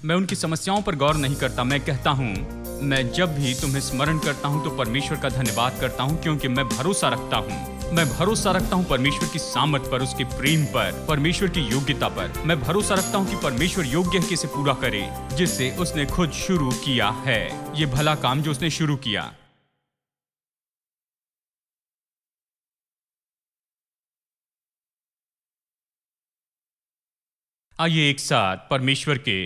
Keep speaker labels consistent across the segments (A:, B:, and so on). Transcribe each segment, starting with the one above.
A: मैं उनकी समस्याओं पर गौर नहीं करता। मैं कहता हूँ, मैं जब भी तुम्हें स्मरण करता हूँ तो परमेश्वर का धन्यवाद करता हूँ, क्योंकि मैं भरोसा रखता हूँ। मैं भरोसा रखता हूँ परमेश्वर की सामर्थ पर, उसके प्रेम पर, परमेश्वर की योग्यता पर। मैं भरोसा रखता हूँ कि परमेश्वर योग्य है कि इसे पूरा करे, जिससे उसने खुद शुरू किया है। ये भला काम जो उसने शुरू किया। आइए एक साथ परमेश्वर के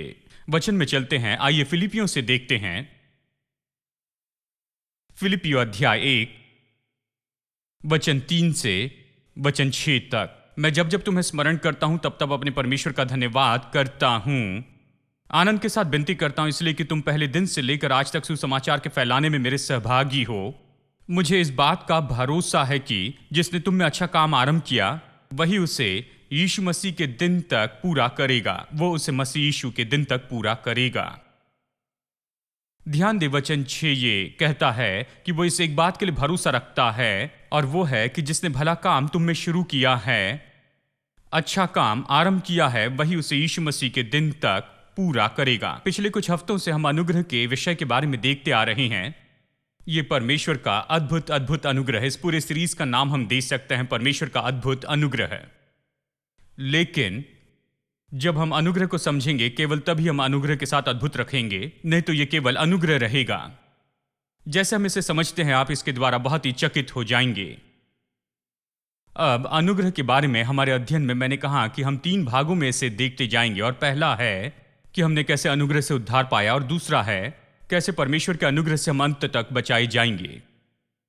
A: वचन में चलते हैं। आइए फिलिपियों से देखते हैं। फिलिपियों अध्याय 1 वचन 3 से वचन 6 तक। मैं जब जब तुम्हें स्मरण करता हूं तब तब अपने परमेश्वर का धन्यवाद करता हूं। आनंद के साथ विनती करता हूं, इसलिए कि तुम पहले दिन से लेकर आज तक सुसमाचार के फैलाने में मेरे सहभागी हो। मुझे इस बात का भरोसा है कि जिसने तुम में अच्छा काम आरंभ किया, वही उसे यीशु मसीह के दिन तक पूरा करेगा। वो उसे मसीह यीशु के दिन तक पूरा करेगा। ध्यान दे, वचन 6 ये कहता है कि वो इस एक बात के लिए भरोसा रखता है, और वो है कि जिसने भला काम तुम में शुरू किया है, अच्छा काम आरंभ किया है, वही उसे यीशु मसीह के दिन तक पूरा करेगा। पिछले कुछ हफ्तों से हम अनुग्रह के विषय के बारे में देखते आ रहे हैं। ये परमेश्वर का अद्भुत अद्भुत अनुग्रह है। इस पूरे सीरीज का नाम हम दे सकते हैं परमेश्वर का अद्भुत अनुग्रह। लेकिन जब हम अनुग्रह को समझेंगे, केवल तभी हम अनुग्रह के साथ अद्भुत रखेंगे, नहीं तो यह केवल अनुग्रह रहेगा। जैसे हम इसे समझते हैं, आप इसके द्वारा बहुत ही चकित हो जाएंगे। अब अनुग्रह के बारे में हमारे अध्ययन में मैंने कहा कि हम 3 भागों में इसे देखते जाएंगे, और पहला है कि हमने कैसे अनुग्रह से उद्धार पाया, और दूसरा है कैसे परमेश्वर के अनुग्रह से हम अंत तक बचाए जाएंगे,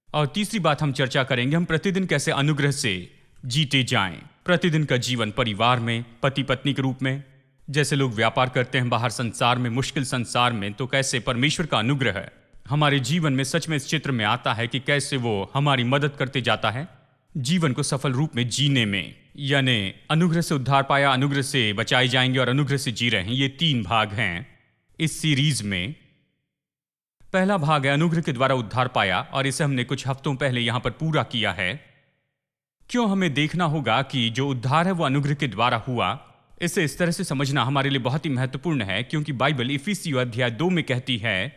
A: और तीसरी बात हम चर्चा करेंगे हम प्रतिदिन कैसे अनुग्रह से जीते जाएं। प्रतिदिन का जीवन परिवार में, पति पत्नी के रूप में, जैसे लोग व्यापार करते हैं बाहर संसार में, मुश्किल संसार में, तो कैसे परमेश्वर का अनुग्रह हमारे जीवन में सच में इस चित्र में आता है कि कैसे वो हमारी मदद करते जाता है जीवन को सफल रूप में जीने में। यानी अनुग्रह से उद्धार पाया, अनुग्रह से बचाए जाएंगे और अनुग्रह से जी रहे हैं। ये 3 भाग हैं इस सीरीज में। पहला भाग है अनुग्रह के द्वारा उद्धार पाया, और इसे हमने कुछ हफ्तों पहले यहां पर पूरा किया है। क्यों हमें देखना होगा कि जो उद्धार है वो अनुग्रह के द्वारा हुआ। इसे इस तरह से समझना हमारे लिए बहुत ही महत्वपूर्ण है, क्योंकि बाइबल इफिसियों अध्याय 2 में कहती है,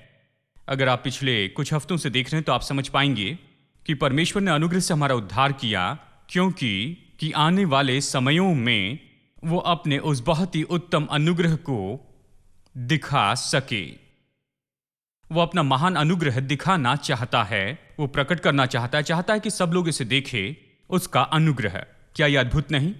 A: अगर आप पिछले कुछ हफ्तों से देख रहे हैं तो आप समझ पाएंगे कि परमेश्वर ने अनुग्रह से हमारा उद्धार किया, क्योंकि आने वाले समयों में वो अपने उस बहुत ही उत्तम अनुग्रह को दिखा सके। वो अपना महान अनुग्रह दिखाना चाहता है, वो प्रकट करना चाहता है कि सब लोग इसे देखें, उसका अनुग्रह। क्या यह अद्भुत नहीं?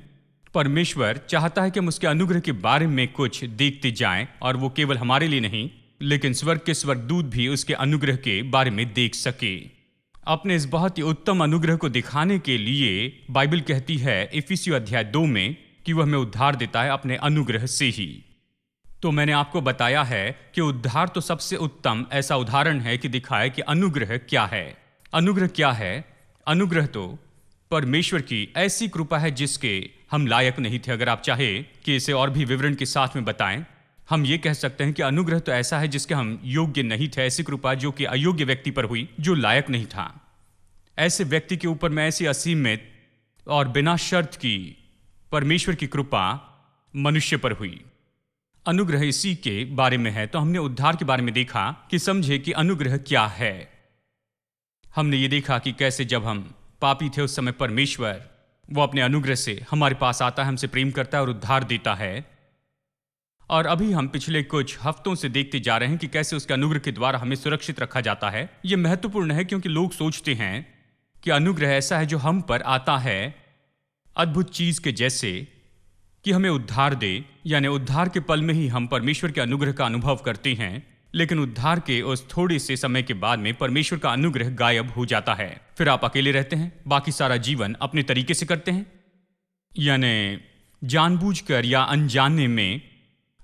A: परमेश्वर चाहता है कि हम उसके अनुग्रह के बारे में कुछ देखते जाएं, और वो केवल हमारे लिए नहीं, लेकिन स्वर्ग के स्वर्गदूत भी उसके अनुग्रह के बारे में देख सके। अपने इस बहुत ही उत्तम अनुग्रह को दिखाने के लिए बाइबल कहती है इफिसियों अध्याय 2 में कि वह हमें उद्धार देता है अपने अनुग्रह से ही। तो मैंने आपको बताया है कि उद्धार तो सबसे उत्तम ऐसा उदाहरण है कि दिखाए कि अनुग्रह क्या है। अनुग्रह क्या है? अनुग्रह तो परमेश्वर की ऐसी कृपा है जिसके हम लायक नहीं थे। अगर आप चाहे कि इसे और भी विवरण के साथ में बताएं, हम ये कह सकते हैं कि अनुग्रह तो ऐसा है जिसके हम योग्य नहीं थे। ऐसी कृपा जो कि अयोग्य व्यक्ति पर हुई, जो लायक नहीं था, ऐसे व्यक्ति के ऊपर में ऐसी असीमित और बिना शर्त की परमेश्वर की कृपा मनुष्य पर हुई। अनुग्रह इसी के बारे में है। तो हमने उद्धार के बारे में देखा कि समझे कि अनुग्रह क्या है। हमने ये देखा कि कैसे जब हम पापी थे उस समय परमेश्वर वो अपने अनुग्रह से हमारे पास आता है, हमसे प्रेम करता है और उद्धार देता है। और अभी हम पिछले कुछ हफ्तों से देखते जा रहे हैं कि कैसे उसके अनुग्रह के द्वारा हमें सुरक्षित रखा जाता है। यह महत्वपूर्ण है क्योंकि लोग सोचते हैं कि अनुग्रह ऐसा है जो हम पर आता है अद्भुत चीज के जैसे कि हमें उद्धार दे, यानी उद्धार के पल में ही हम परमेश्वर के अनुग्रह का अनुभव करते हैं। लेकिन उद्धार के उस थोड़े से समय के बाद में परमेश्वर का अनुग्रह गायब हो जाता है। फिर आप अकेले रहते हैं, बाकी सारा जीवन अपने तरीके से करते हैं। यानी जानबूझकर या अनजाने में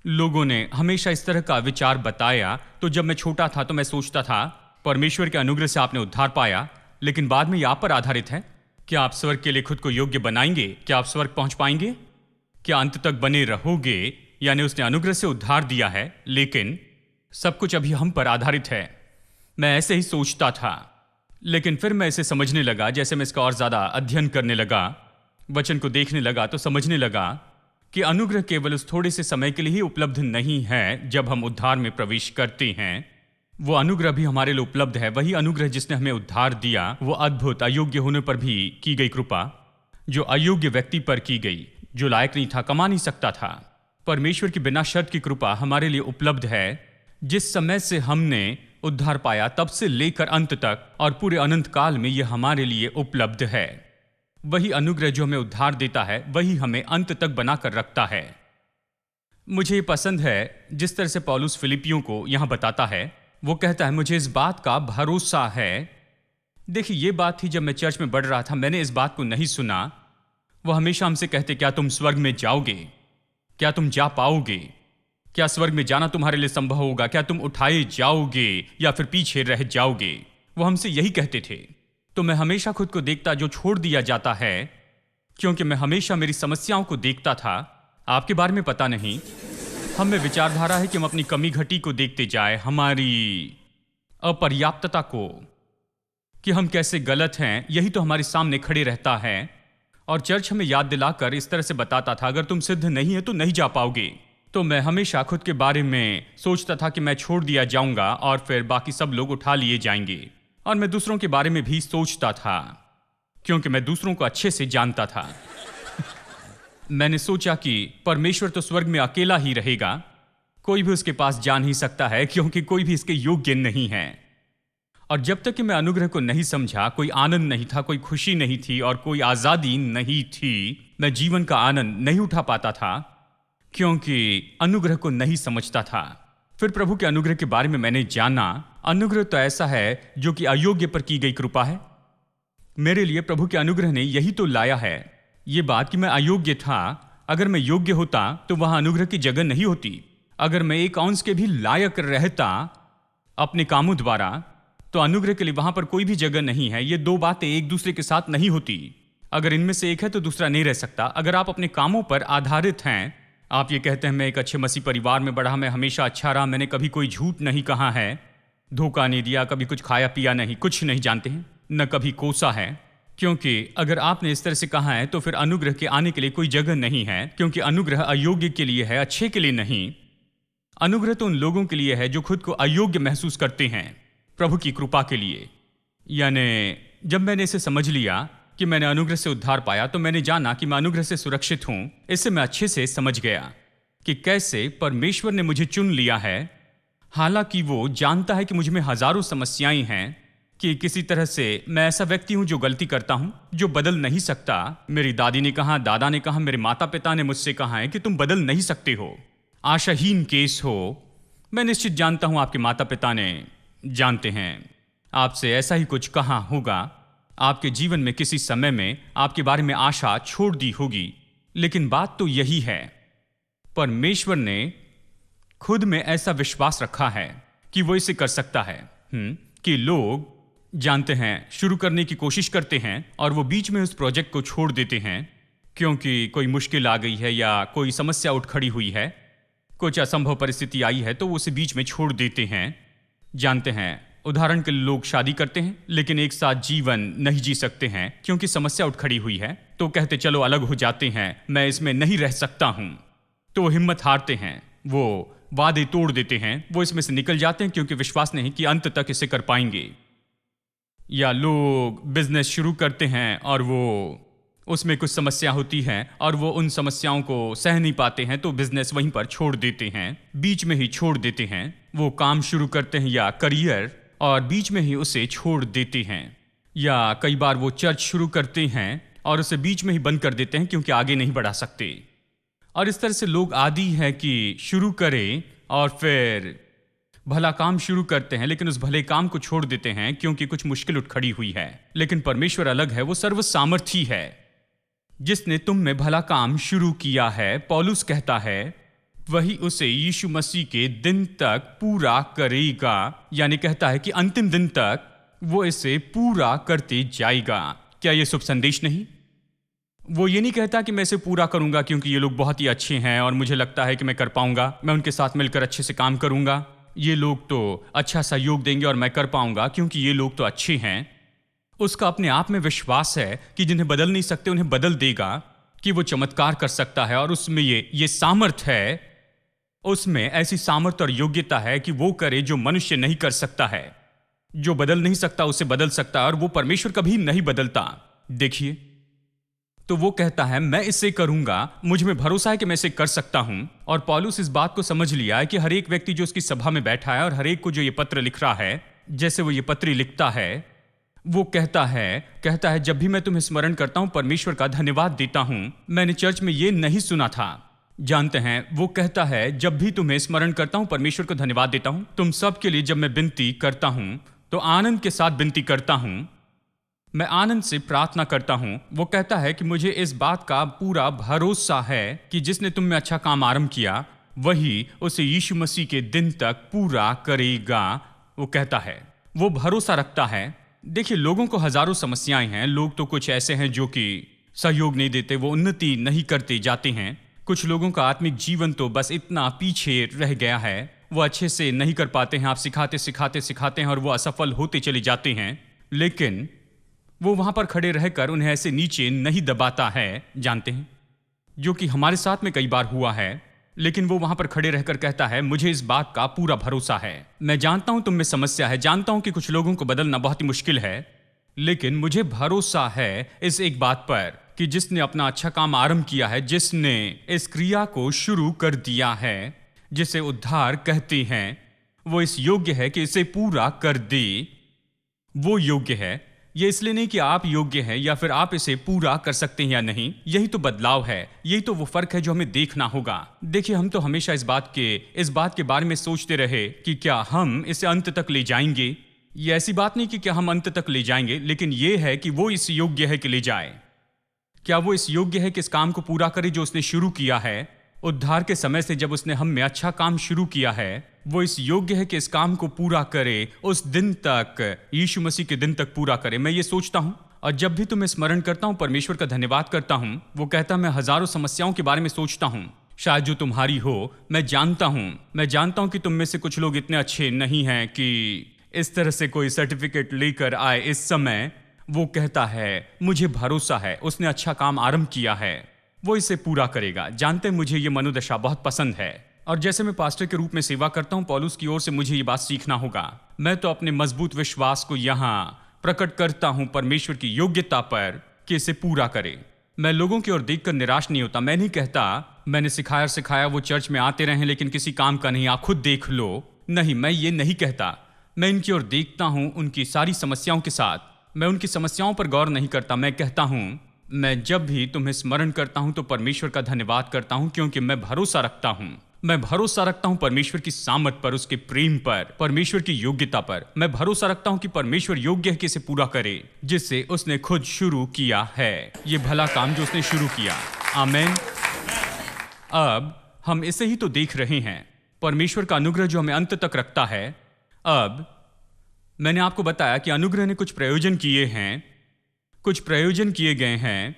A: लोगों ने हमेशा इस तरह का विचार बताया। तो जब मैं छोटा था तो मैं सोचता था परमेश्वर के अनुग्रह से आपने उद्धार पाया, लेकिन बाद में यह आप पर आधारित है। क्या आप स्वर्ग के लिए खुद को योग्य बनाएंगे? क्या आप स्वर्ग पहुंच पाएंगे? क्या अंत तक बने रहोगे? यानी उसने अनुग्रह से उद्धार दिया है, लेकिन सब कुछ अभी हम पर आधारित है। मैं ऐसे ही सोचता था, लेकिन फिर मैं इसे समझने लगा। जैसे मैं इसका और ज्यादा अध्ययन करने लगा, वचन को देखने लगा, तो समझने लगा कि अनुग्रह केवल उस थोड़े से समय के लिए ही उपलब्ध नहीं है जब हम उद्धार में प्रवेश करते हैं। वो अनुग्रह भी हमारे लिए उपलब्ध है। वही अनुग्रह जिसने हमें उद्धार दिया, वो अद्भुत अयोग्य होने पर भी की गई कृपा, जो अयोग्य व्यक्ति पर की गई, जो लायक नहीं था, कमा नहीं सकता था। परमेश्वर की बिना शर्त की कृपा हमारे लिए उपलब्ध है। जिस समय से हमने उद्धार पाया तब से लेकर अंत तक और पूरे अनंत काल में यह हमारे लिए उपलब्ध है। वही अनुग्रह जो हमें उद्धार देता है, वही हमें अंत तक बनाकर रखता है। मुझे ये पसंद है जिस तरह से पौलुस फिलिपियों को यहां बताता है। वो कहता है, मुझे इस बात का भरोसा है। देखिए, ये बात थी जब मैं चर्च में बढ़ रहा था, मैंने इस बात को नहीं सुना। वो हमेशा हमसे कहते, क्या तुम स्वर्ग में जाओगे? क्या तुम जा पाओगे? क्या स्वर्ग में जाना तुम्हारे लिए संभव होगा? क्या तुम उठाए जाओगे या फिर पीछे रह जाओगे? वो हमसे यही कहते थे। तो मैं हमेशा खुद को देखता जो छोड़ दिया जाता है, क्योंकि मैं हमेशा मेरी समस्याओं को देखता था। आपके बारे में पता नहीं, हम में विचारधारा है कि हम अपनी कमी घटी को देखते जाए, हमारी अपर्याप्तता को, कि हम कैसे गलत हैं, यही तो हमारे सामने खड़े रहता है। और चर्च हमें याद दिलाकर इस तरह से बताता था, अगर तुम सिद्ध नहीं है तो नहीं जा पाओगे। तो मैं हमेशा खुद के बारे में सोचता था कि मैं छोड़ दिया जाऊंगा और फिर बाकी सब लोग उठा लिए जाएंगे। और मैं दूसरों के बारे में भी सोचता था, क्योंकि मैं दूसरों को अच्छे से जानता था। मैंने सोचा कि परमेश्वर तो स्वर्ग में अकेला ही रहेगा, कोई भी उसके पास जा नहीं सकता है, क्योंकि कोई भी इसके योग्य नहीं है। और जब तक कि मैं अनुग्रह को नहीं समझा, कोई आनंद नहीं था, कोई खुशी नहीं थी और कोई आजादी नहीं थी। मैं जीवन का आनंद नहीं उठा पाता था, क्योंकि अनुग्रह को नहीं समझता था। फिर प्रभु के अनुग्रह के बारे में मैंने जाना। अनुग्रह तो ऐसा है जो कि अयोग्य पर की गई कृपा है। मेरे लिए प्रभु के अनुग्रह ने यही तो लाया है, ये बात कि मैं अयोग्य था। अगर मैं योग्य होता तो वहां अनुग्रह की जगह नहीं होती। अगर मैं 1 औंस के भी लायक रहता अपने कामों द्वारा, तो अनुग्रह के लिए वहां पर कोई भी जगह नहीं है। ये 2 बातें एक दूसरे के साथ नहीं होती। अगर इनमें से एक है तो दूसरा नहीं रह सकता। अगर आप अपने कामों पर आधारित हैं, आप ये कहते हैं मैं एक अच्छे मसीह परिवार में बढ़ा, मैं हमेशा अच्छा रहा, मैंने कभी कोई झूठ नहीं कहा है, धोखा नहीं दिया, कभी कुछ खाया पिया नहीं, कुछ नहीं जानते हैं, न कभी कोसा है। क्योंकि अगर आपने इस तरह से कहा है तो फिर अनुग्रह के आने के लिए कोई जगह नहीं है, क्योंकि अनुग्रह अयोग्य के लिए है, अच्छे के लिए नहीं। अनुग्रह तो उन लोगों के लिए है जो खुद को अयोग्य महसूस करते हैं प्रभु की कृपा के लिए। यानी जब मैंने इसे समझ लिया कि मैंने अनुग्रह से उद्धार पाया, तो मैंने जाना कि मैं अनुग्रह से सुरक्षित हूं। इससे मैं अच्छे से समझ गया कि कैसे परमेश्वर ने मुझे चुन लिया है। हालांकि वो जानता है कि मुझ में हजारों समस्याएं हैं, कि किसी तरह से मैं ऐसा व्यक्ति हूं जो गलती करता हूं, जो बदल नहीं सकता। मेरी दादी ने कहा, दादा ने कहा, मेरे माता पिता ने मुझसे कहा है कि तुम बदल नहीं सकते हो, आशाहीन केस हो। मैं निश्चित जानता हूं आपके माता पिता ने जानते हैं, आपसे ऐसा ही कुछ कहा होगा। आपके जीवन में किसी समय में आपके बारे में आशा छोड़ दी होगी। लेकिन बात तो यही है, परमेश्वर ने खुद में ऐसा विश्वास रखा है कि वो इसे कर सकता है। कि लोग जानते हैं, शुरू करने की कोशिश करते हैं और वो बीच में उस प्रोजेक्ट को छोड़ देते हैं, क्योंकि कोई मुश्किल आ गई है या कोई समस्या उठ खड़ी हुई है, कुछ असंभव परिस्थिति आई है, तो वो उसे बीच में छोड़ देते हैं। जानते हैं, उदाहरण के लिए लोग शादी करते हैं लेकिन एक साथ जीवन नहीं जी सकते हैं क्योंकि समस्या उठ खड़ी हुई है, तो कहते चलो अलग हो जाते हैं, मैं इसमें नहीं रह सकता हूं। तो वो हिम्मत हारते हैं, वो वादे तोड़ देते हैं, वो इसमें से निकल जाते हैं क्योंकि विश्वास नहीं कि अंत तक इसे कर पाएंगे। या लोग बिजनेस शुरू करते हैं और वो उसमें कुछ समस्या होती है और वो उन समस्याओं को सह नहीं पाते हैं, तो बिजनेस वहीं पर छोड़ देते हैं, बीच में ही छोड़ देते हैं। वो काम शुरू करते हैं या करियर और बीच में ही उसे छोड़ देते हैं। या कई बार वो चर्च शुरू करते हैं और उसे बीच में ही बंद कर देते हैं क्योंकि आगे नहीं बढ़ा सकते। और इस तरह से लोग आदी है कि शुरू करें और फिर भला काम शुरू करते हैं लेकिन उस भले काम को छोड़ देते हैं क्योंकि कुछ मुश्किल उठ खड़ी हुई है। लेकिन परमेश्वर अलग है, वो सर्वसामर्थी है, जिसने तुम में भला काम शुरू किया है, पौलुस कहता है, वही उसे यीशु मसीह के दिन तक पूरा करेगा। यानी कहता है कि अंतिम दिन तक वो इसे पूरा करते जाएगा। क्या ये शुभ संदेश नहीं? वो ये नहीं कहता कि मैं इसे पूरा करूंगा क्योंकि ये लोग बहुत ही अच्छे हैं और मुझे लगता है कि मैं कर पाऊंगा, मैं उनके साथ मिलकर अच्छे से काम करूंगा, ये लोग तो अच्छा सहयोग देंगे और मैं कर पाऊंगा क्योंकि ये लोग तो अच्छे हैं। उसका अपने आप में विश्वास है कि जिन्हें बदल नहीं सकते उन्हें बदल देगा, कि वो चमत्कार कर सकता है और उसमें ये सामर्थ है, उसमें ऐसी सामर्थ और योग्यता है कि वो करे जो मनुष्य नहीं कर सकता है। जो बदल नहीं सकता उसे बदल सकता है, और वो परमेश्वर कभी नहीं बदलता। देखिए, तो वो कहता है मैं इसे करूंगा, मुझ में भरोसा है कि मैं इसे कर सकता हूं। और पौलुस इस बात को समझ लिया है कि हर एक व्यक्ति जो उसकी सभा में बैठा है और हर एक को जो ये पत्र लिख रहा है, जैसे वो ये पत्री लिखता है, वो कहता है जब भी मैं तुम्हें स्मरण करता हूं परमेश्वर का धन्यवाद देता हूं। मैंने चर्च में ये नहीं सुना था, जानते हैं, वो कहता है जब भी तुम्हें स्मरण करता हूं परमेश्वर को धन्यवाद देता हूं। तुम सब के लिए जब मैं विनती करता हूं तो आनंद के साथ विनती करता हूं, मैं आनंद से प्रार्थना करता हूं। वो कहता है कि मुझे इस बात का पूरा भरोसा है कि जिसने तुम में अच्छा काम आरंभ किया वही उसे यीशु मसीह के दिन तक पूरा करेगा। वो कहता है, वो भरोसा रखता है। देखिए, लोगों को हजारों समस्याएं हैं। लोग तो कुछ ऐसे हैं जो कि सहयोग नहीं देते, वो उन्नति नहीं करते जाते हैं। कुछ लोगों का आत्मिक जीवन तो बस इतना पीछे रह गया है, वो अच्छे से नहीं कर पाते हैं। आप सिखाते हैं और वो असफल होते चले जाते हैं, लेकिन वो वहां पर खड़े रहकर उन्हें ऐसे नीचे नहीं दबाता है, जानते हैं, जो कि हमारे साथ में कई बार हुआ है। लेकिन वो वहां पर खड़े रहकर कहता है मुझे इस बात का पूरा भरोसा है। मैं जानता हूं तुम में समस्या है, जानता हूं कि कुछ लोगों को बदलना बहुत ही मुश्किल है, लेकिन मुझे भरोसा है इस एक बात पर कि जिसने अपना अच्छा काम आरंभ किया है, जिसने इस क्रिया को शुरू कर दिया है, जिसे उद्धार कहते हैं, वो इस योग्य है कि इसे पूरा कर दे। वो योग्य है। ये इसलिए नहीं कि आप योग्य हैं या फिर आप इसे पूरा कर सकते हैं या नहीं। यही तो बदलाव है, यही तो वो फर्क है जो हमें देखना होगा। देखिए, हम तो हमेशा इस बात के बारे में सोचते रहे कि क्या हम इसे अंत तक ले जाएंगे। ये ऐसी बात नहीं कि क्या हम अंत तक ले जाएंगे, लेकिन ये है कि वो इस योग्य है कि ले जाए। क्या वो इस योग्य है कि इस काम को पूरा करे जो उसने शुरू किया है। उद्धार के समय से जब उसने हम में अच्छा काम शुरू किया है, वो इस योग्य है कि इस काम को पूरा करे, उस दिन तक, यीशु मसीह के दिन तक पूरा करे। मैं ये सोचता हूं, और जब भी तुम्हें स्मरण करता हूं परमेश्वर का धन्यवाद करता हूं। वो कहता मैं हजारों समस्याओं के बारे में सोचता हूं, शायद जो तुम्हारी हो। मैं जानता हूं कि तुम में से कुछ लोग इतने अच्छे नहीं हैं कि इस तरह से कोई सर्टिफिकेट लेकर आए इस समय। वो कहता है मुझे भरोसा है, उसने अच्छा काम आरंभ किया है, वो इसे पूरा करेगा। जानते, मुझे ये मनोदशा बहुत पसंद है, और जैसे मैं पास्टर के रूप में सेवा करता हूं, पौलुस की ओर से मुझे ये बात सीखना होगा। मैं तो अपने मजबूत विश्वास को यहां प्रकट करता हूं परमेश्वर की योग्यता पर कि इसे पूरा करे। मैं लोगों की ओर देखकर निराश नहीं होता। मैं नहीं कहता मैंने सिखाया वो चर्च में आते रहे लेकिन किसी काम का नहीं, आप खुद देख लो। नहीं, मैं ये नहीं कहता। मैं इनकी ओर देखता हूं उनकी सारी समस्याओं के साथ। मैं उनकी समस्याओं पर गौर नहीं करता। मैं कहता हूं मैं जब भी तुम्हें स्मरण करता हूं तो परमेश्वर का धन्यवाद करता हूं, क्योंकि मैं भरोसा रखता हूं परमेश्वर की सामर्थ पर, उसके प्रेम पर, परमेश्वर की योग्यता पर। मैं भरोसा रखता हूं कि परमेश्वर योग्य है कि इसे पूरा करे जिससे उसने खुद शुरू किया है, ये भला काम जो उसने शुरू किया। आमीन। अब हम इसे ही तो देख रहे हैं, परमेश्वर का अनुग्रह जो हमें अंत तक रखता है। अब मैंने आपको बताया कि अनुग्रह ने कुछ प्रयोजन किए गए हैं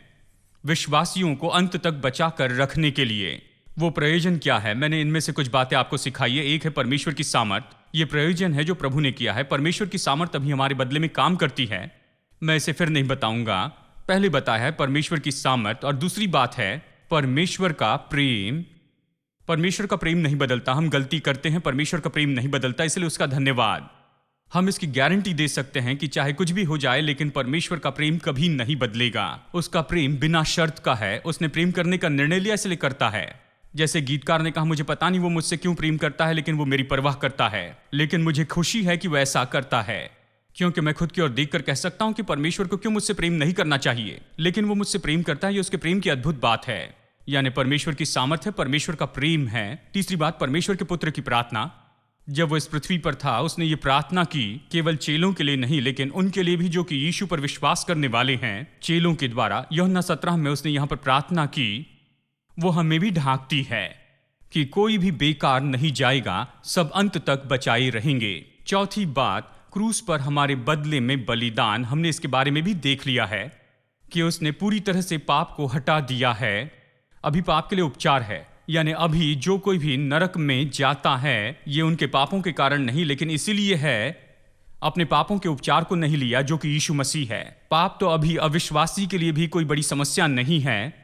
A: विश्वासियों को अंत तक बचा कर रखने के लिए। वो प्रयोजन क्या है? मैंने इनमें से कुछ बातें आपको सिखाई है। एक है परमेश्वर की सामर्थ। ये प्रयोजन है जो प्रभु ने किया है। परमेश्वर की सामर्थ अभी हमारे बदले में काम करती है। मैं इसे फिर नहीं बताऊंगा, पहले बताया है परमेश्वर की सामर्थ। और दूसरी बात है परमेश्वर का प्रेम। परमेश्वर का प्रेम नहीं बदलता। हम गलती करते हैं, परमेश्वर का प्रेम नहीं बदलता, इसलिए उसका धन्यवाद। हम इसकी गारंटी दे सकते हैं कि चाहे कुछ भी हो जाए, लेकिन परमेश्वर का प्रेम कभी नहीं बदलेगा। उसका प्रेम बिना शर्त का है। उसने प्रेम करने का निर्णय लिया, इसलिए करता है। जैसे गीतकार ने कहा, मुझे पता नहीं वो मुझसे क्यों प्रेम करता है, लेकिन वो मेरी परवाह करता है। लेकिन मुझे खुशी है कि वो ऐसा करता है, क्योंकि मैं खुद की ओर देखकर कह सकता हूं कि परमेश्वर को क्यों मुझसे प्रेम नहीं करना चाहिए, लेकिन वो मुझसे प्रेम करता है। ये उसके प्रेम की अद्भुत बात है। यानी परमेश्वर की सामर्थ है, परमेश्वर का प्रेम है। तीसरी बात, परमेश्वर के पुत्र की प्रार्थना। जब वो इस पृथ्वी पर था, उसने ये प्रार्थना की केवल चेलों के लिए नहीं, लेकिन उनके लिए भी जो कि यीशु पर विश्वास करने वाले हैं। चेलों के द्वारा यूहन्ना 17 में उसने यहां पर प्रार्थना की। वो हमें भी ढांकती है कि कोई भी बेकार नहीं जाएगा, सब अंत तक बचाए रहेंगे। चौथी बात, क्रूस पर हमारे बदले में बलिदान। हमने इसके बारे में भी देख लिया है कि उसने पूरी तरह से पाप को हटा दिया है। अभी पाप के लिए उपचार है, यानी अभी जो कोई भी नरक में जाता है, ये उनके पापों के कारण नहीं, लेकिन इसीलिए है अपने पापों के उपचार को नहीं लिया, जो कि यीशु मसीह है। पाप तो अभी अविश्वासी के लिए भी कोई बड़ी समस्या नहीं है।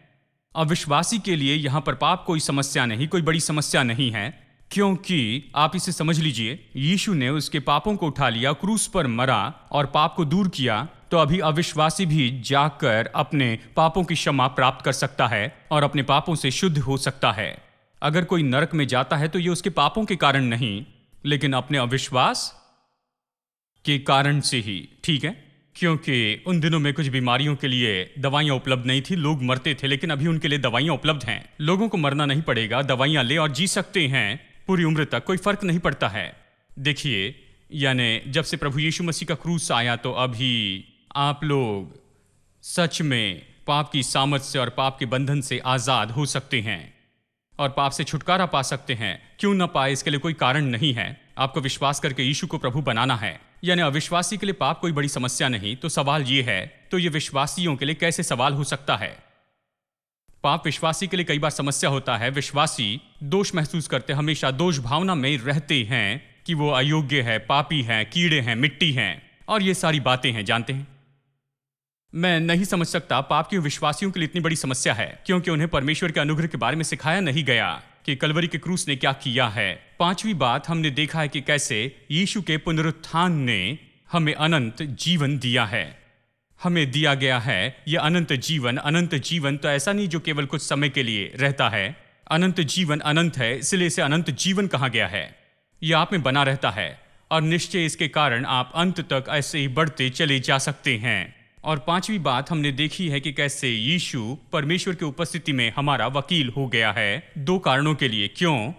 A: अविश्वासी के लिए यहाँ पर पाप कोई समस्या नहीं, कोई बड़ी समस्या नहीं है, क्योंकि आप इसे समझ लीजिए, यीशु ने उसके पापों को उठा लिया, क्रूस पर मरा और पाप को दूर किया। तो अभी अविश्वासी भी जाकर अपने पापों की क्षमा प्राप्त कर सकता है और अपने पापों से शुद्ध हो सकता है। अगर कोई नरक में जाता है तो ये उसके पापों के कारण नहीं, लेकिन अपने अविश्वास के कारण से ही, ठीक है? क्योंकि उन दिनों में कुछ बीमारियों के लिए दवाइयाँ उपलब्ध नहीं थी, लोग मरते थे, लेकिन अभी उनके लिए दवाइयाँ उपलब्ध हैं। लोगों को मरना नहीं पड़ेगा, दवाइयाँ ले और जी सकते हैं पूरी उम्र तक, कोई फर्क नहीं पड़ता है। देखिए, यानी जब से प्रभु यीशु मसीह का क्रूस आया तो अभी आप लोग सच में पाप की सामर्थ से और पाप के बंधन से आज़ाद हो सकते हैं और पाप से छुटकारा पा सकते हैं। क्यों ना पाए, इसके लिए कोई कारण नहीं है। आपको विश्वास करके यीशु को प्रभु बनाना है। यानी अविश्वासी के लिए पाप कोई बड़ी समस्या नहीं। तो सवाल ये है, तो ये विश्वासियों के लिए कैसे सवाल हो सकता है? पाप विश्वासी के लिए कई बार समस्या होता है। विश्वासी दोष महसूस करते, हमेशा दोष भावना में रहते हैं कि वो अयोग्य है, पापी हैं, कीड़े हैं, मिट्टी हैं और ये सारी बातें हैं, जानते हैं। मैं नहीं समझ सकता पाप की विश्वासियों के लिए इतनी बड़ी समस्या है, क्योंकि उन्हें परमेश्वर के अनुग्रह के बारे में सिखाया नहीं गया कि कलवरी के क्रूस ने क्या किया है। पांचवी बात, हमने देखा है कि कैसे यीशु के पुनरुत्थान ने हमें अनंत जीवन दिया है। हमें दिया गया है यह अनंत जीवन। अनंत जीवन तो ऐसा नहीं जो केवल कुछ समय के लिए रहता है। अनंत जीवन अनंत है, इसलिए इसे अनंत जीवन कहा गया है। यह आप में बना रहता है और निश्चय इसके कारण आप अंत तक ऐसे ही बढ़ते चले जा सकते हैं। और पांचवी बात, हमने देखी है कि कैसे यीशु परमेश्वर की उपस्थिति में हमारा वकील हो गया है, दो कारणों के लिए। क्यों?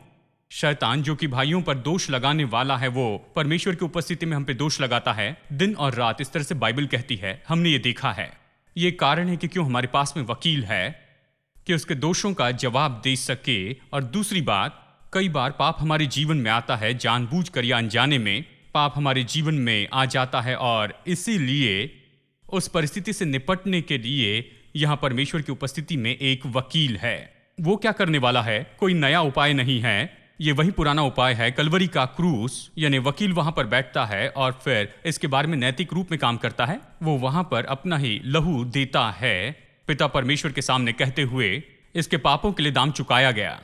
A: शैतान जो कि भाइयों पर दोष लगाने वाला है, वो परमेश्वर की उपस्थिति में हम पे दोष लगाता है दिन और रात, इस तरह से बाइबल कहती है। हमने ये देखा है। ये कारण है कि क्यों हमारे पास में वकील है कि उसके दोषों का जवाब दे सके। और दूसरी बात, कई बार पाप हमारे जीवन में आता है, जानबूझकर या अनजाने में पाप हमारे जीवन में आ जाता है और इसीलिए उस परिस्थिति से निपटने के लिए यहाँ परमेश्वर की उपस्थिति में एक वकील है। वो क्या करने वाला है? कोई नया उपाय नहीं है, ये वही पुराना उपाय है, कलवरी का क्रूस। यानी वकील वहां पर बैठता है और फिर इसके बारे में नैतिक रूप में काम करता है। वो वहां पर अपना ही लहू देता है पिता परमेश्वर के सामने, कहते हुए इसके पापों के लिए दाम चुकाया गया।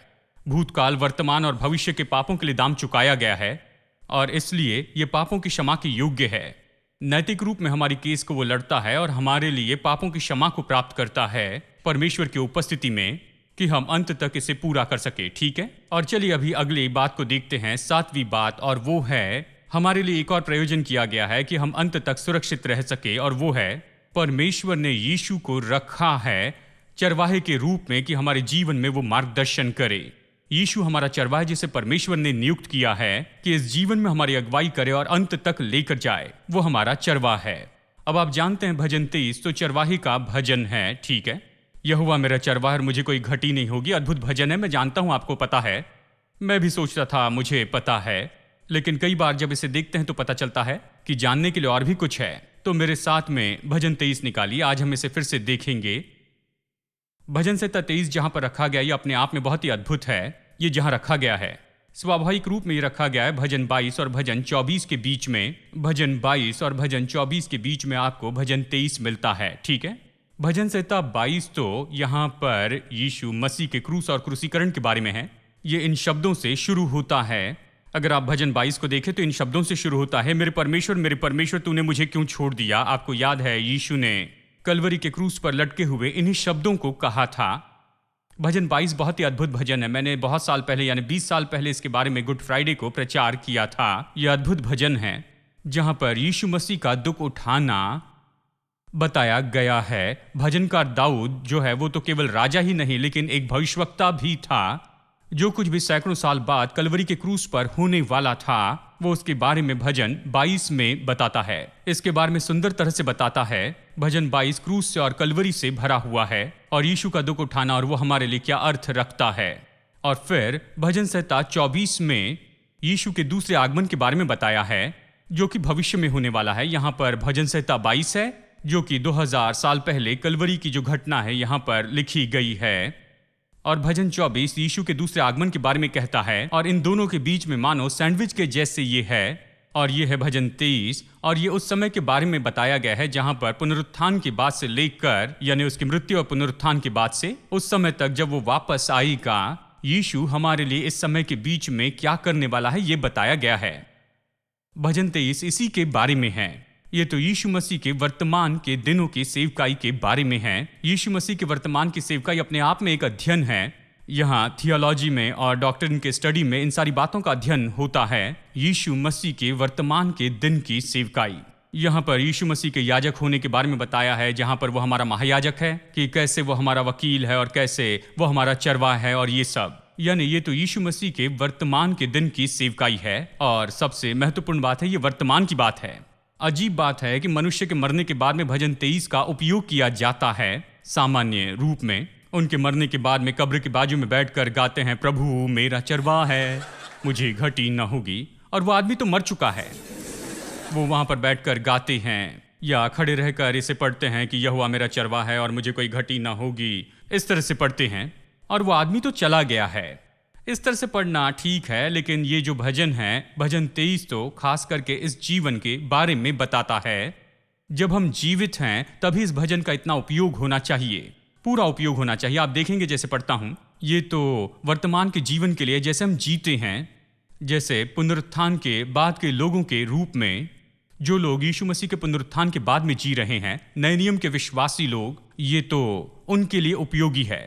A: भूतकाल, वर्तमान और भविष्य के पापों के लिए दाम चुकाया गया है और इसलिए ये पापों की क्षमा के योग्य है। नैतिक रूप में हमारी केस को वो लड़ता है और हमारे लिए पापों की क्षमा को प्राप्त करता है परमेश्वर की उपस्थिति में, कि हम अंत तक इसे पूरा कर सके। ठीक है, और चलिए अभी अगली बात को देखते हैं, सातवीं बात, और वो है हमारे लिए एक और प्रयोजन किया गया है कि हम अंत तक सुरक्षित रह सके, और वो है परमेश्वर ने यीशु को रखा है चरवाहे के रूप में कि हमारे जीवन में वो मार्गदर्शन करे। यीशु हमारा चरवाहा जिसे परमेश्वर ने नियुक्त किया है कि इस जीवन में हमारी अगुवाई करे और अंत तक लेकर जाए, वो हमारा चरवाहा है। अब आप जानते हैं भजन 23 तो चरवाहे का भजन है, ठीक है। यहोवा मेरा चरवाहा, मुझे कोई घटी नहीं होगी, अद्भुत भजन है। मैं जानता हूं आपको पता है, मैं भी सोचता था मुझे पता है, लेकिन कई बार जब इसे देखते हैं तो पता चलता है कि जानने के लिए और भी कुछ है। तो मेरे साथ में भजन 23 निकालिए, आज हम इसे फिर से देखेंगे। भजन संहिता 23 जहां पर रखा गया, ये अपने आप में बहुत ही अद्भुत है। ये जहां रखा गया है स्वाभाविक रूप में ये रखा गया है भजन 22 और भजन 24 के बीच में। भजन 22 और भजन 24 के बीच में आपको भजन 23 मिलता है, ठीक है। भजन संहिता 22 तो यहाँ पर यीशु मसीह के क्रूस और क्रूसीकरण के बारे में है। ये इन शब्दों से शुरू होता है। अगर आप भजन 22 को देखें तो इन शब्दों से शुरू होता है, मेरे परमेश्वर तूने मुझे क्यों छोड़ दिया। आपको याद है यीशु ने कलवरी के क्रूस पर लटके हुए इन्हीं शब्दों को कहा था। भजन 22 बहुत ही अद्भुत भजन है। मैंने बहुत साल पहले यानी 20 साल पहले इसके बारे में गुड फ्राइडे को प्रचार किया था। यह अद्भुत भजन है जहां पर यीशु मसीह का दुख उठाना बताया गया है। भजनकार दाऊद जो है वो तो केवल राजा ही नहीं लेकिन एक भविष्यवक्ता भी था। जो कुछ भी सैकड़ों साल बाद कलवरी के क्रूस पर होने वाला था वो उसके बारे में भजन 22 में बताता है। इसके बारे में सुंदर तरह से बताता है। भजन 22 क्रूस से और कलवरी से भरा हुआ है और यीशु का दुख उठाना और वो हमारे लिए क्या अर्थ रखता है। और फिर भजन संहिता 24 में यीशु के दूसरे आगमन के बारे में बताया है जो कि भविष्य में होने वाला है। यहाँ पर भजन संहिता 22 है जो कि 2000 साल पहले कलवरी की जो घटना है यहाँ पर लिखी गई है। और भजन 24 यीशु के दूसरे आगमन के बारे में कहता है और इन दोनों के बीच में मानो सैंडविच के जैसे ये है और ये है भजन 23। और ये उस समय के बारे में बताया गया है जहां पर पुनरुत्थान की बात से लेकर, यानी उसकी मृत्यु और पुनरुत्थान की बात से उस समय तक जब वो वापस आएगा, यीशु हमारे लिए इस समय के बीच में क्या करने वाला है ये बताया गया है। भजन 23 इसी के बारे में है। ये तो यीशु मसीह के वर्तमान के दिनों की सेवकाई के बारे में है। यीशु मसीह के वर्तमान की सेवकाई अपने आप में एक अध्ययन है। यहाँ थियोलॉजी में और डॉक्ट्रिन के स्टडी में इन सारी बातों का अध्ययन होता है। यीशु मसीह के वर्तमान के दिन की सेवकाई। यहाँ पर यीशु मसीह के याजक होने के बारे में बताया है, जहाँ पर वो हमारा महायाजक है, कि कैसे वो हमारा वकील है और कैसे वो हमारा चरवाहा है और ये सब। यानी ये तो यीशु मसीह के वर्तमान के दिन की सेवकाई है। और सबसे महत्वपूर्ण बात है, ये वर्तमान की बात है। अजीब बात है कि मनुष्य के मरने के बाद में भजन 23 का उपयोग किया जाता है सामान्य रूप में। उनके मरने के बाद में कब्र के बाजू में बैठकर गाते हैं, प्रभु मेरा चरवाहा है, मुझे घटी न होगी। और वो आदमी तो मर चुका है। वो वहां पर बैठकर गाते हैं या खड़े रहकर इसे पढ़ते हैं कि यहोवा मेरा चरवाहा है और मुझे कोई घटी न होगी। इस तरह से पढ़ते हैं और वो आदमी तो चला गया है। इस तरह से पढ़ना ठीक है, लेकिन ये जो भजन है, भजन 23 तो खास करके इस जीवन के बारे में बताता है। जब हम जीवित हैं तभी इस भजन का इतना उपयोग होना चाहिए, पूरा उपयोग होना चाहिए। आप देखेंगे, जैसे पढ़ता हूं, ये तो वर्तमान के जीवन के लिए जैसे हम जीते हैं, जैसे पुनरुत्थान के बाद के लोगों के रूप में, जो लोग यीशु मसीह के पुनरुत्थान के बाद में जी रहे हैं, नए नियम के विश्वासी लोग, ये तो उनके लिए उपयोगी है।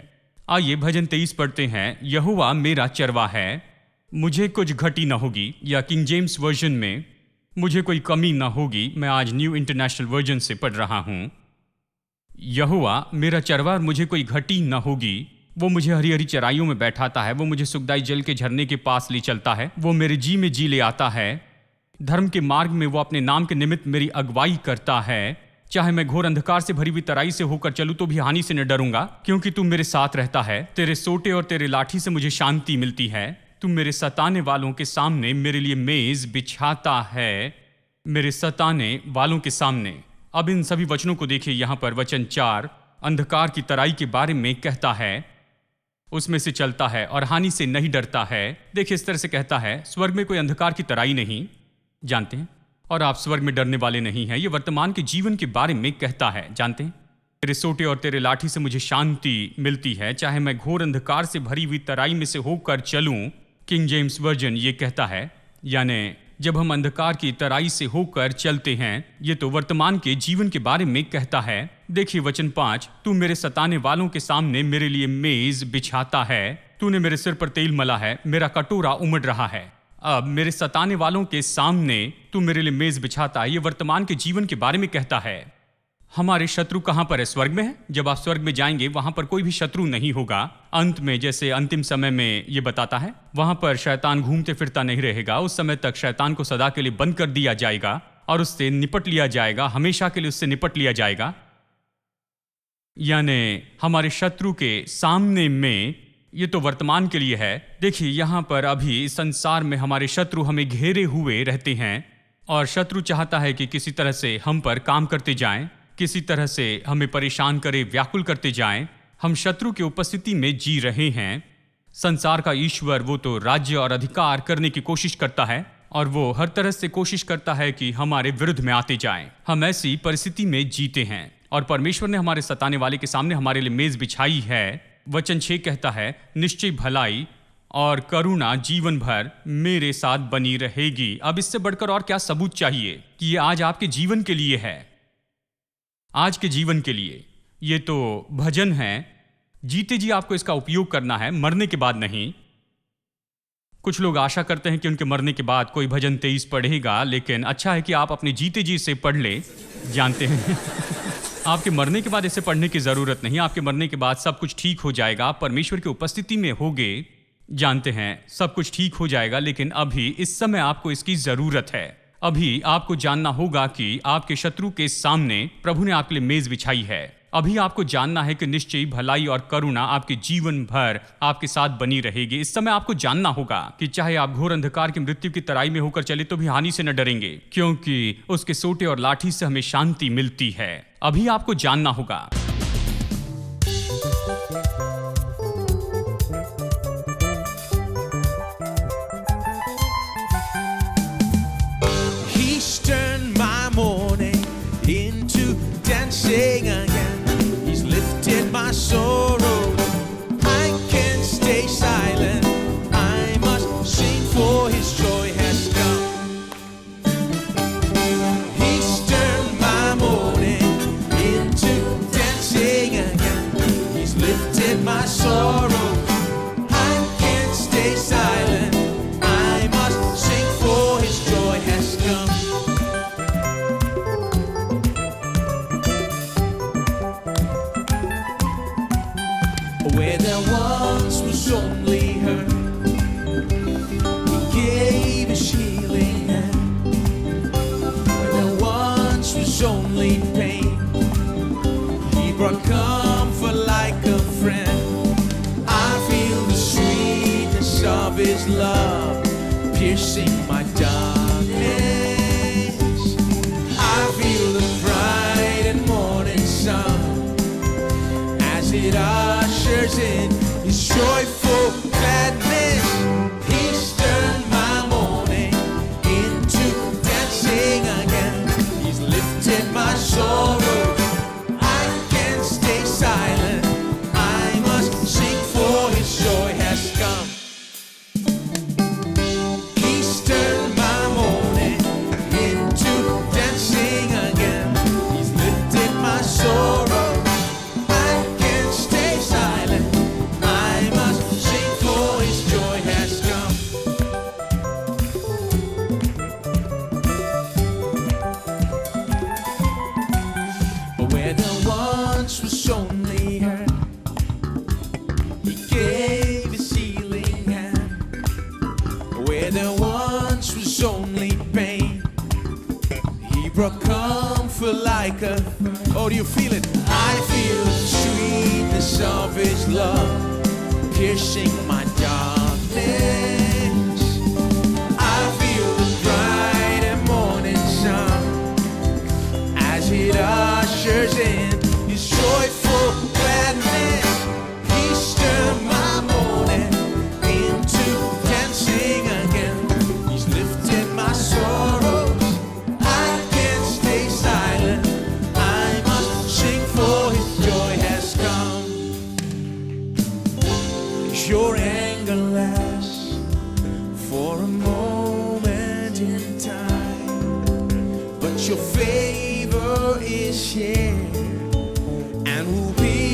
A: आइए भजन 23 पढ़ते हैं। यहोवा मेरा चरवाहा है, मुझे कुछ घटी न होगी, या किंग जेम्स वर्जन में मुझे कोई कमी न होगी। मैं आज न्यू इंटरनेशनल वर्जन से पढ़ रहा हूं। यहोवा मेरा चरवाहा, मुझे कोई घटी न होगी। वो मुझे हरी हरी चराइयों में बैठाता है, वो मुझे सुखदाई जल के झरने के पास ले चलता है, वो मेरे जी में जी ले आता है। धर्म के मार्ग में वो अपने नाम के निमित्त मेरी अगुवाई करता है। चाहे मैं घोर अंधकार से भरी हुई तराई से होकर चलूं तो भी हानि से न डरूंगा, क्योंकि तू मेरे साथ रहता है। तेरे सोटे और तेरे लाठी से मुझे शांति मिलती है। तू मेरे सताने वालों के सामने मेरे लिए मेज बिछाता है, मेरे सताने वालों के सामने। अब इन सभी वचनों को देखिए। यहाँ पर वचन 4 अंधकार की तराई के बारे में कहता है, उसमें से चलता है और हानि से नहीं डरता है। देखिए, इस तरह से कहता है, स्वर्ग में कोई अंधकार की तराई नहीं, जानते हैं, और आप स्वर्ग में डरने वाले नहीं हैं। ये वर्तमान के जीवन के बारे में कहता है, जानते हैं। तेरे सोटे और तेरे लाठी से मुझे शांति मिलती है, चाहे मैं घोर अंधकार से भरी हुई तराई में से होकर चलूं। किंग जेम्स वर्जन ये कहता है, यानी जब हम अंधकार की तराई से होकर चलते हैं, ये तो वर्तमान के जीवन के बारे में कहता है। देखिए वचन 5, तू मेरे सताने वालों के सामने मेरे लिए मेज बिछाता है। तूने मेरे सिर पर तेल मला है, मेरा कटोरा उमड़ रहा है। अब मेरे सताने वालों के सामने तू मेरे लिए मेज बिछाता है, ये वर्तमान के जीवन के बारे में कहता है। हमारे शत्रु कहाँ पर है? स्वर्ग में है। जब आप स्वर्ग में जाएंगे वहां पर कोई भी शत्रु नहीं होगा। अंत में, जैसे अंतिम समय में ये बताता है, वहां पर शैतान घूमते फिरता नहीं रहेगा। उस समय तक शैतान को सदा के लिए बंद कर दिया जाएगा और उससे निपट लिया जाएगा, हमेशा के लिए उससे निपट लिया जाएगा। यानी हमारे शत्रु के सामने में, ये तो वर्तमान के लिए है। देखिए यहाँ पर अभी इस संसार में हमारे शत्रु हमें घेरे हुए रहते हैं और शत्रु चाहता है कि किसी तरह से हम पर काम करते जाएं, किसी तरह से हमें परेशान करे, व्याकुल करते जाएं। हम शत्रु की उपस्थिति में जी रहे हैं। संसार का ईश्वर वो तो राज्य और अधिकार करने की कोशिश करता है और वो हर तरह से कोशिश करता है कि हमारे विरुद्ध में आते जाएं। हम ऐसी परिस्थिति में जीते हैं और परमेश्वर ने हमारे सताने वाले के सामने हमारे लिए मेज बिछाई है। वचन 6 कहता है, निश्चय भलाई और करुणा जीवन भर मेरे साथ बनी रहेगी। अब इससे बढ़कर और क्या सबूत चाहिए कि ये आज आपके जीवन के लिए है, आज के जीवन के लिए। ये तो भजन है। जीते जी आपको इसका उपयोग करना है, मरने के बाद नहीं। कुछ लोग आशा करते हैं कि उनके मरने के बाद कोई भजन 23 पढ़ेगा, लेकिन अच्छा है कि आप अपने जीते जी इसे पढ़ ले। जानते हैं आपके मरने के बाद इसे पढ़ने की जरूरत नहीं। आपके मरने के बाद सब कुछ ठीक हो जाएगा। आप परमेश्वर की उपस्थिति में होगे, जानते हैं, सब कुछ ठीक हो जाएगा। लेकिन अभी इस समय आपको इसकी जरूरत है। अभी आपको जानना होगा कि आपके शत्रु के सामने प्रभु ने आपके लिए मेज बिछाई है। अभी आपको जानना है कि निश्चय भलाई और करुणा आपके जीवन भर आपके साथ बनी रहेगी। इस समय आपको जानना होगा कि चाहे आप घोर अंधकार की मृत्यु की तराई में होकर चले तो भी हानि से न डरेंगे, क्योंकि उसके सोटे और लाठी से हमें शांति मिलती है। अभी आपको जानना होगा।
B: was only pain, He brought comfort like a friend. I feel the sweetness of His love piercing my darkness. I feel the bright and morning sun as it ushers in His joyful gladness. He's turned my mourning into dancing again. He's lifted my sorrow. I can't stay silent. I must sing, for His joy has come. He's turned my mourning into dancing again. He's lifted my sorrow. I can't stay silent. I must sing, for His joy has come. But where there once was only hurt, He gave His healing hand. Where there once was only pain, He brought comfort like a... Oh, do you feel it? I feel the sweetness of His love piercing my darkness. I feel the bright and morning sun as it ushers in His joyful gladness. He's turned my mourning into dancing again. He's lifted my sorrows. I can't stay silent. I must sing, for His joy has come. Your anger lasts for a moment in time, but your favor is here and will be